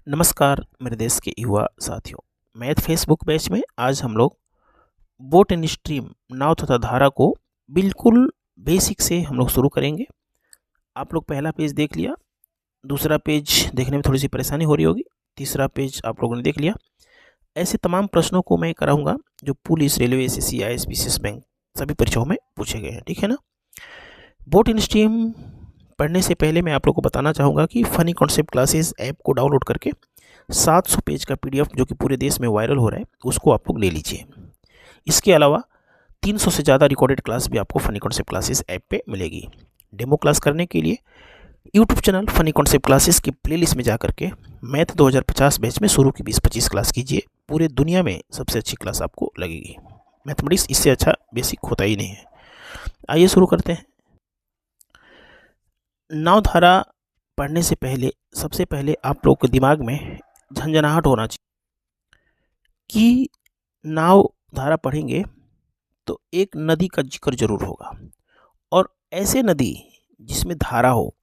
नमस्कार मेरे देश के युवा साथियों। मैथ फेसबुक पेज में आज हम लोग बोट एंड स्ट्रीम नाव तथा धारा को बिल्कुल बेसिक से हम लोग शुरू करेंगे। आप लोग पहला पेज देख लिया, दूसरा पेज देखने में थोड़ी सी परेशानी हो रही होगी, तीसरा पेज आप लोगों ने देख लिया। ऐसे तमाम प्रश्नों को मैं कराऊंगा जो police, railway, SSC, IAS, PCS, bank सभी परीक्षाओं में पूछे गए हैं, ठीक है ना। बोट एंड स्ट्रीम पढ़ने से पहले मैं आप लोग को बताना चाहूँगा कि फ़नी कॉन्सेप्ट क्लासेस ऐप को डाउनलोड करके 700 पेज का पीडीएफ जो कि पूरे देश में वायरल हो रहा है उसको आप लोग ले लीजिए। इसके अलावा 300 से ज़्यादा रिकॉर्डेड क्लास भी आपको फ़नी कॉन्सेप्ट क्लासेस ऐप पे मिलेगी। डेमो क्लास करने के लिए YouTube channel funny concept classes की प्लेलिस्ट में जा करके मैथ 2050 बैच में शुरू की 20-25 क्लास कीजिए। पूरे दुनिया में सबसे अच्छी क्लास आपको लगेगी। मैथमेटिक्स इससे अच्छा बेसिक होता ही नहीं है। आइए शुरू करते हैं। नाव धारा पढ़ने से पहले सबसे पहले आप लोग के दिमाग में झंझनाहट होना चाहिए कि नाव धारा पढ़ेंगे तो एक नदी का जिक्र जरूर होगा, और ऐसे नदी जिसमें धारा हो।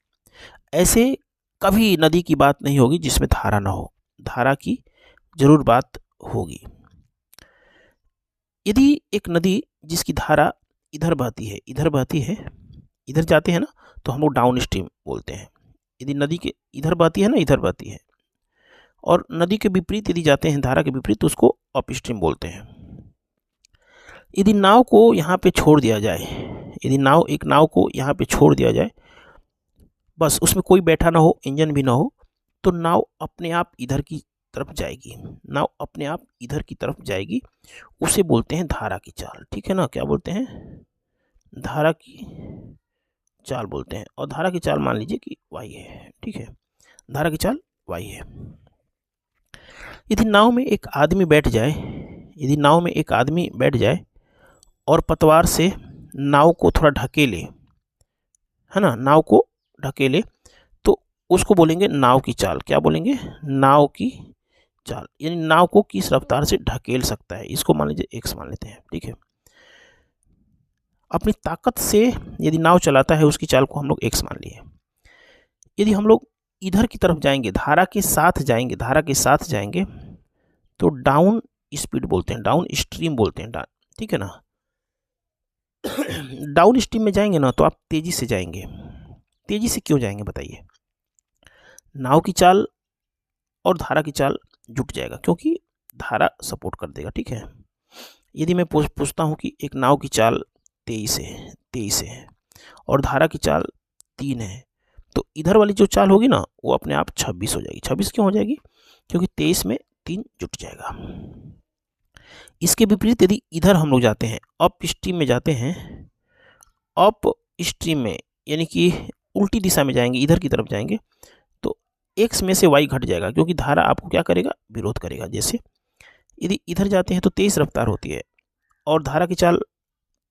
ऐसे कभी नदी की बात नहीं होगी जिसमें धारा ना हो, धारा की जरूर बात होगी। यदि एक नदी जिसकी धारा इधर बहती है, इधर जाते हैं ना, तो हम लोग डाउन स्ट्रीम बोलते हैं। यदि नदी के इधर बहती है ना, इधर बहती है, और नदी के विपरीत यदि जाते हैं, धारा के विपरीत, तो उसको अप स्ट्रीम बोलते हैं। यदि नाव को यहाँ पे छोड़ दिया जाए, एक नाव को यहाँ पे छोड़ दिया जाए, बस उसमें कोई बैठा ना हो, इंजन भी ना हो, तो नाव अपने आप इधर की तरफ जाएगी। उसे बोलते हैं धारा की चाल, ठीक है ना। क्या बोलते हैं? धारा की चाल बोलते हैं। और धारा की चाल मान लीजिए कि y है, ठीक है। धारा की चाल y है। यदि नाव में एक आदमी बैठ जाए और पतवार से नाव को थोड़ा ढकेले, है ना, नाव को ढकेले, तो उसको बोलेंगे नाव की चाल। क्या बोलेंगे? नाव की चाल। यानी नाव को किस रफ्तार से ढकेल सकता है, इसको मान लीजिए x मान लेते हैं, ठीक है। अपनी ताकत से यदि नाव चलाता है, उसकी चाल को हम लोग x मान लिए। यदि हम लोग इधर की तरफ जाएंगे, धारा के साथ जाएंगे, तो डाउन स्पीड बोलते हैं, डाउन स्ट्रीम बोलते हैं, ठीक है ना। डाउन स्ट्रीम में जाएंगे ना, तो आप तेजी से जाएंगे। तेजी से क्यों जाएंगे बताइए? नाव की चाल और धारा की चाल जुट जाएगा, क्योंकि धारा सपोर्ट कर देगा, ठीक है। यदि मैं पूछता हूं कि एक नाव की चाल 23 है और धारा की चाल 3 है, तो इधर वाली जो चाल होगी ना, वो अपने आप 26 हो जाएगी। 26 क्यों हो जाएगी? क्योंकि 23 में 3 जुट जाएगा। इसके विपरीत यदि इधर हम लोग जाते हैं, अप स्ट्रीम में जाते हैं, अप स्ट्रीम में यानी कि उल्टी दिशा में जाएंगे, इधर की तरफ जाएंगे, तो x में से y घट जाएगा, क्योंकि धारा आपको क्या करेगा? विरोध करेगा। जैसे यदि इधर जाते हैं तो 23 रफ्तार होती है और धारा की चाल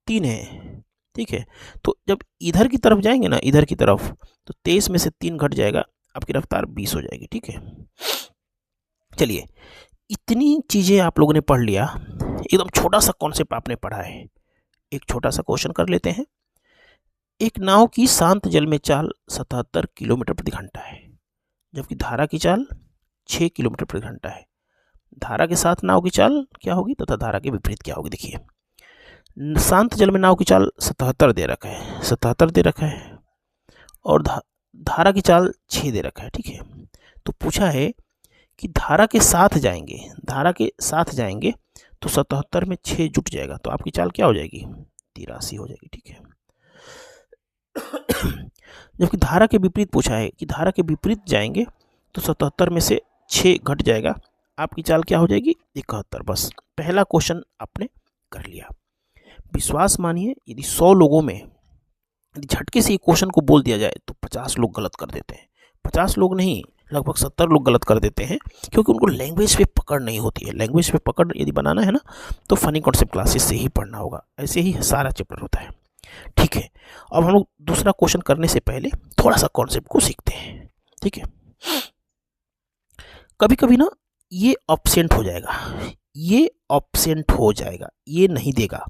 3 है, ठीक है। तो जब इधर की तरफ जाएंगे ना, इधर की तरफ, तो 23 में से 3 घट जाएगा, आपकी रफ्तार 20 हो जाएगी, ठीक है। चलिए, इतनी चीज़ें आप लोगों ने पढ़ लिया, एकदम छोटा सा कॉन्सेप्ट आपने पढ़ा है। एक छोटा सा क्वेश्चन कर लेते हैं। एक नाव की शांत जल में चाल 77 किलोमीटर प्रति घंटा है, जबकि धारा की चाल 6 किलोमीटर प्रति घंटा है। धारा के साथ नाव की चाल क्या होगी तथा धारा के विपरीत क्या होगी? देखिए, शांत जल में नाव की चाल 77 दे रखा है और धारा की चाल 6 दे रखा है, ठीक है। तो पूछा है कि धारा के साथ जाएंगे तो 77 में 6 जुट जाएगा, तो आपकी चाल क्या हो जाएगी? 83 हो जाएगी, ठीक है। जबकि धारा के विपरीत पूछा है कि धारा के विपरीत जाएंगे तो 77 में से 6 घट जाएगा, आपकी चाल क्या हो जाएगी? 71। बस पहला क्वेश्चन आपने कर लिया। विश्वास मानिए, यदि 100 लोगों में यदि झटके से क्वेश्चन को बोल दिया जाए तो 50 लोग गलत कर देते हैं। 50 लोग नहीं, लगभग 70 लोग गलत कर देते हैं, क्योंकि उनको लैंग्वेज पे पकड़ नहीं होती है। लैंग्वेज पे पकड़ यदि बनाना है ना, तो फ़नी कॉन्सेप्ट क्लासेस से ही पढ़ना होगा। ऐसे ही सारा चैप्टर होता है, ठीक है। अब हम लोग दूसरा क्वेश्चन करने से पहले थोड़ा सा कॉन्सेप्ट को सीखते हैं, ठीक है। कभी कभी ना ये एब्सेंट हो जाएगा, ये नहीं देगा,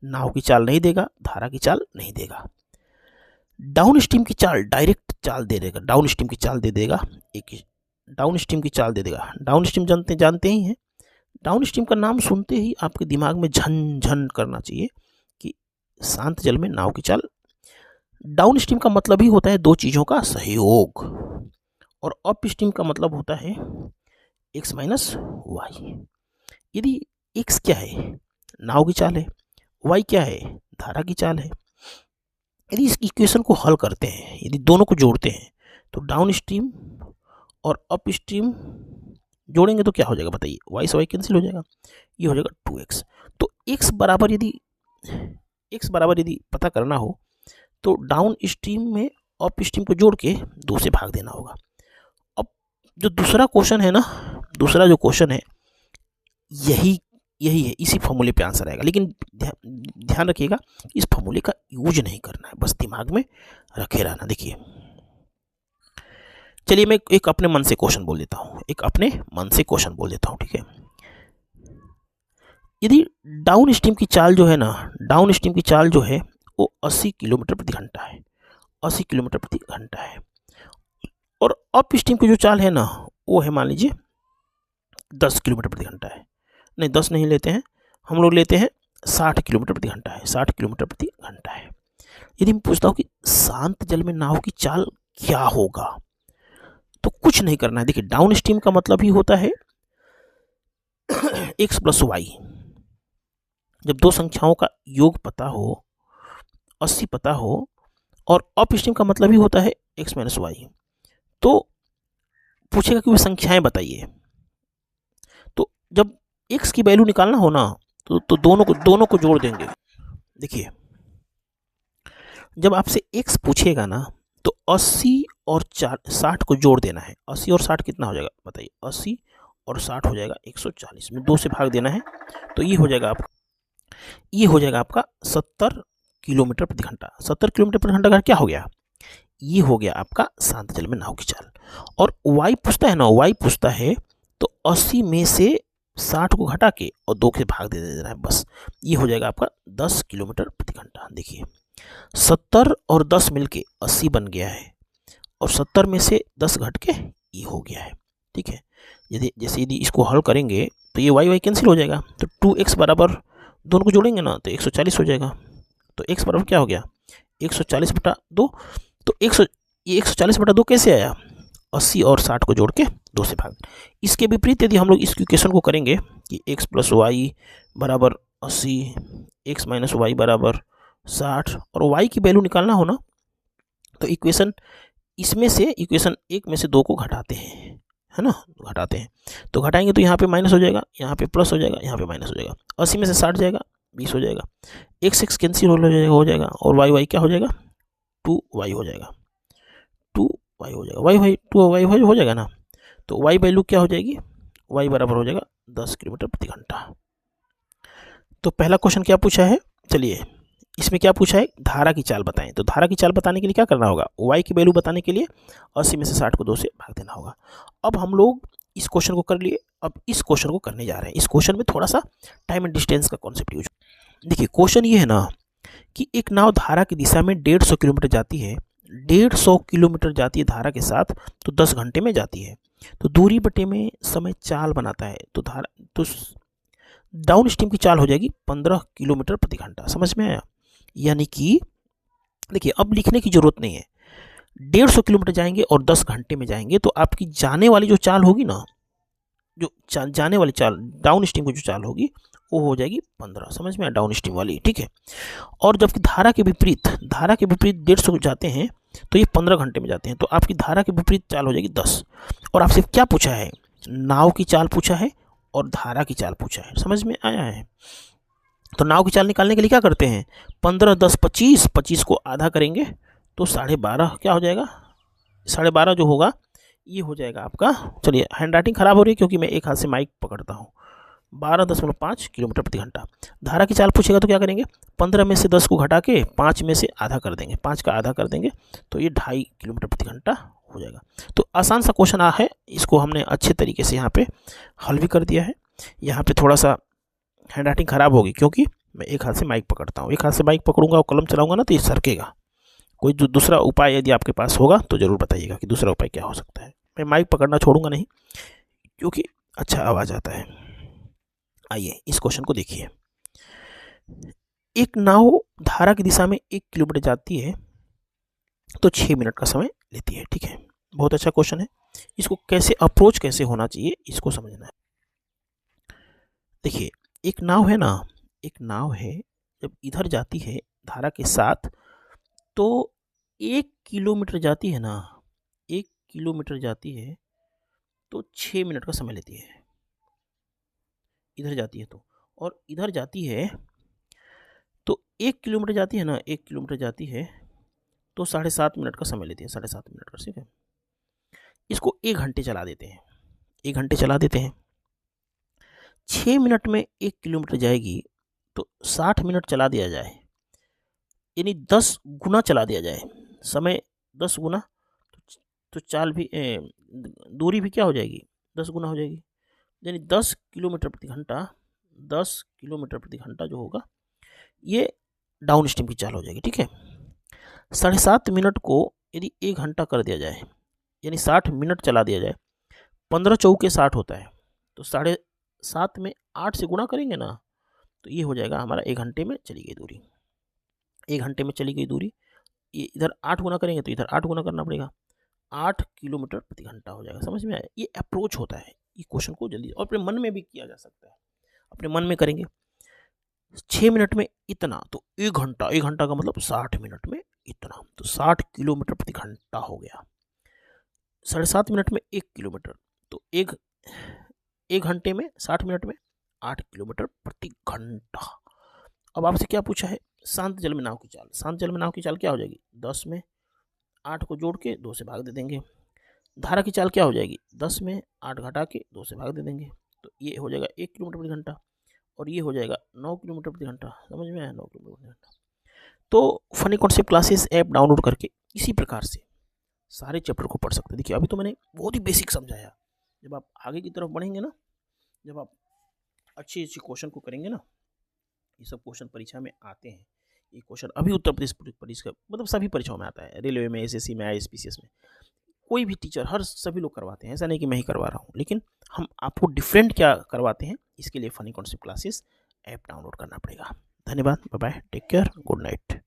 नाव की चाल नहीं देगा, धारा की चाल नहीं देगा। डाउन स्ट्रीम की चाल डायरेक्ट चाल दे देगा, डाउन स्ट्रीम की चाल दे देगा। एक डाउन स्ट्रीम की चाल दे देगा। डाउन स्ट्रीम जानते ही हैं। डाउन स्ट्रीम का नाम सुनते ही आपके दिमाग में झन झन करना चाहिए कि शांत जल में नाव की चाल। डाउन स्ट्रीम का मतलब ही होता है दो चीज़ों का सहयोग, और अप स्ट्रीम का मतलब होता है x माइनस वाई। यदि x क्या है, नाव की चाल है, y क्या है, धारा की चाल है। यदि इस इक्वेशन को हल करते हैं, यदि दोनों को जोड़ते हैं, तो डाउन स्ट्रीम और अप स्ट्रीम जोड़ेंगे तो क्या हो जाएगा बताइए, y से y कैंसिल हो जाएगा, ये हो जाएगा 2x। तो x बराबर यदि पता करना हो तो डाउन स्ट्रीम में अप स्ट्रीम को जोड़ के 2 से भाग देना होगा। अब जो दूसरा क्वेश्चन है ना, दूसरा जो क्वेश्चन है यही है, इसी फॉर्मूले पे आंसर आएगा। लेकिन ध्यान रखिएगा इस फॉर्मूले का यूज नहीं करना है, बस दिमाग में रखे रहना। देखिए चलिए मैं एक अपने मन से क्वेश्चन बोल देता हूँ, ठीक है। यदि डाउन स्ट्रीम की चाल जो है ना, डाउन स्ट्रीम की चाल जो है वो 80 किलोमीटर प्रति घंटा है, 80 किलोमीटर प्रति घंटा है, और अप स्ट्रीम की जो चाल है ना वो है मान लीजिए 10 किलोमीटर प्रति घंटा है। नहीं 10 नहीं लेते हैं, हम लोग लेते हैं 60 किलोमीटर प्रति घंटा है, 60 किलोमीटर प्रति घंटा है। यदि मैं पूछता हूँ कि शांत जल में नाव की चाल क्या होगा, तो कुछ नहीं करना है। देखिए डाउन स्ट्रीम का मतलब ही होता है x प्लस वाई। जब दो संख्याओं का योग पता हो, 80 पता हो, और अप स्ट्रीम का मतलब ही होता है x माइनस वाई, तो पूछेगा कि वो संख्याएं बताइए। तो जब x की वैल्यू निकालना हो ना तो दोनों को जोड़ देंगे। देखिए जब आपसे x पूछेगा ना तो 80 और 60 को जोड़ देना है। 80 और 60 कितना हो जाएगा बताइए, 80 और 60 हो जाएगा 140 में 2 से भाग देना है, तो ये हो जाएगा आपका 70 किलोमीटर प्रति घंटा। 70 किलोमीटर प्रति घंटा का क्या हो गया, ये हो गया आपका शांत जल में नाव की चाल। और y पूछता है ना, y पूछता है तो 80 में से 60 को घटा के और 2 से भाग दे देना है, बस ये हो जाएगा आपका 10 किलोमीटर प्रति घंटा। देखिए 70 और 10 मिलके 80 बन गया है, और 70 में से 10 घट के ये हो गया है, ठीक है। यदि इसको हल करेंगे तो ये y कैंसिल हो जाएगा, तो 2x बराबर दोनों को जोड़ेंगे ना तो 140 हो जाएगा। तो x बराबर क्या हो गया 140/2। तो 140/2 कैसे आया, 80 और 60 को जोड़ के 2 से भाग। इसके विपरीत यदि हम लोग इस इक्वेशन को करेंगे कि x प्लस वाई बराबर 80, x माइनस वाई बराबर 60, और y की वैल्यू निकालना हो ना तो इक्वेशन इक्वेशन 1 में से 2 को घटाते हैं, है ना, घटाते हैं। तो घटाएंगे तो यहाँ पे माइनस हो जाएगा, यहाँ पे प्लस हो जाएगा, यहाँ पे माइनस हो जाएगा। 80 में से 60 जाएगा 20 हो जाएगा, x कैंसिल हो जाएगा, और y क्या हो जाएगा 2y हो जाएगा, 2y हो जाएगा, 2y हो जाएगा ना। तो y वैल्यू क्या हो जाएगी, y बराबर हो जाएगा 10 किलोमीटर प्रति घंटा। तो पहला क्वेश्चन क्या पूछा है, चलिए इसमें क्या पूछा है, धारा की चाल बताएं। तो धारा की चाल बताने के लिए क्या करना होगा, y की वैल्यू बताने के लिए 80 में से 60 को 2 से भाग देना होगा। अब हम लोग इस क्वेश्चन को कर लिए, अब इस क्वेश्चन को करने जा रहे हैं। इस क्वेश्चन में थोड़ा सा टाइम एंड डिस्टेंस का कॉन्सेप्ट यूज। देखिए क्वेश्चन ये है ना कि एक नाव धारा की दिशा में 150 किलोमीटर जाती है, 150 किलोमीटर जाती है धारा के साथ, तो 10 घंटे में जाती है। तो दूरी बटे में समय चाल बनाता है, तो डाउन स्ट्रीम की चाल हो जाएगी 15 किलोमीटर प्रति घंटा। समझ में आया, यानी कि देखिए अब लिखने की जरूरत नहीं है, 150 किलोमीटर जाएंगे और 10 घंटे में जाएंगे, तो आपकी जाने वाली जो चाल होगी ना, जो जाने वाली चाल डाउन स्ट्रीम की जो चाल होगी वो हो जाएगी 15। समझ में आया, डाउन स्ट्रीम वाली, ठीक है। और जबकि धारा के विपरीत 150 जाते हैं तो ये 15 घंटे में जाते हैं, तो आपकी धारा के विपरीत चाल हो जाएगी 10। और आपसे क्या पूछा है, नाव की चाल पूछा है और धारा की चाल पूछा है। समझ में आया है। तो नाव की चाल निकालने के लिए क्या करते हैं, 15 10 25, 25 को आधा करेंगे तो 12.5 क्या हो जाएगा, 12.5 जो होगा ये हो जाएगा आपका, चलिए हैंड राइटिंग खराब हो रही है क्योंकि मैं एक हाथ से माइक पकड़ता हूँ, 12.5 किलोमीटर प्रति घंटा। धारा की चाल पूछेगा तो क्या करेंगे, 15 में से 10 को घटा के 5 में से आधा कर देंगे, 5 का आधा कर देंगे तो ये 2.5 किलोमीटर प्रति घंटा हो जाएगा। तो आसान सा क्वेश्चन है, इसको हमने अच्छे तरीके से यहाँ पे हल भी कर दिया है। यहाँ पे थोड़ा सा हैंड राइटिंग ख़राब होगी क्योंकि मैं एक हाथ से माइक पकड़ता हूँ, एक हाथ से माइक पकड़ूंगा और कलम चलाऊंगा ना तो ये सरकेगा। कोई दूसरा उपाय यदि आपके पास होगा तो ज़रूर बताइएगा कि दूसरा उपाय क्या हो सकता है। मैं माइक पकड़ना छोड़ूंगा नहीं क्योंकि अच्छा आवाज़ आता है। आइए इस क्वेश्चन को देखिए। एक नाव धारा की दिशा में 1 किलोमीटर जाती है तो 6 मिनट का समय लेती है। ठीक है, बहुत अच्छा क्वेश्चन है। इसको कैसे अप्रोच कैसे होना चाहिए इसको समझना है। देखिए एक नाव है ना, एक नाव है, जब इधर जाती है धारा के साथ तो 1 किलोमीटर जाती है ना, 1 किलोमीटर जाती है तो 6 मिनट का समय लेती है। इधर जाती है तो, और इधर जाती है तो 1 किलोमीटर जाती है ना, 1 किलोमीटर जाती है तो 7.5 मिनट का समय लेती है, 7.5 मिनट का। ठीक है, इसको 1 घंटे चला देते हैं, 1 घंटे चला देते हैं। 6 मिनट में 1 किलोमीटर जाएगी तो 60 मिनट चला दिया जाए, यानी 10 गुना चला दिया जाए, समय 10 गुना, तो चाल भी दूरी भी क्या हो जाएगी, 10 गुना हो जाएगी, यानी 10 किलोमीटर प्रति घंटा, 10 किलोमीटर प्रति घंटा जो होगा ये डाउन स्ट्रीम की चाल हो जाएगी। ठीक है, 7.5 मिनट को यदि 1 घंटा कर दिया जाए, यानी 60 मिनट चला दिया जाए, 15 चौके 60 होता है, तो 7.5 में 8 से गुणा करेंगे ना, तो ये हो जाएगा हमारा 1 घंटे में चली गई दूरी। 1 घंटे में चली गई दूरी, ये इधर 8 गुना करेंगे तो इधर 8 गुना करना पड़ेगा, 8 किलोमीटर प्रति घंटा हो जाएगा। समझ में आया? ये अप्रोच होता है, ये क्वेश्चन को जल्दी और अपने मन में भी किया जा सकता है। अपने मन में करेंगे 6 मिनट में इतना, तो 1 घंटा, 1 घंटा का मतलब 60 मिनट में इतना, तो 60 किलोमीटर प्रति घंटा हो गया। 7.5 मिनट में 1 किलोमीटर, तो एक घंटे में 60 मिनट में 8 किलोमीटर प्रति घंटा। अब आपसे क्या पूछा है, शांत जल में नाव की चाल। शांत जल में नाव की चाल क्या हो जाएगी, 10 में 8 को जोड़ के 2 से भाग दे देंगे। धारा की चाल क्या हो जाएगी, 10 में 8 घटा के 2 से भाग दे देंगे, तो ये हो जाएगा 1 किलोमीटर प्रति घंटा, और ये हो जाएगा 9 किलोमीटर प्रति घंटा। समझ में आया, 9 किलोमीटर प्रति घंटा। तो funny concept classes app download करके इसी प्रकार से सारे चैप्टर को पढ़ सकते हैं। देखिए अभी तो मैंने बहुत ही बेसिक समझाया, जब आप आगे की तरफ बढ़ेंगे ना, जब आप अच्छे अच्छे क्वेश्चन को करेंगे ना, ये सब क्वेश्चन परीक्षा में आते हैं। ये क्वेश्चन अभी उत्तर प्रदेश पुलिस का मतलब सभी परीक्षाओं में आता है, रेलवे में, एसएससी में, आईएएस में, कोई भी टीचर, हर सभी लोग करवाते हैं। ऐसा नहीं कि मैं ही करवा रहा हूँ, लेकिन हम आपको डिफरेंट क्या करवाते हैं, इसके लिए funny concept classes app download करना पड़ेगा। धन्यवाद, bye bye, take care, good night.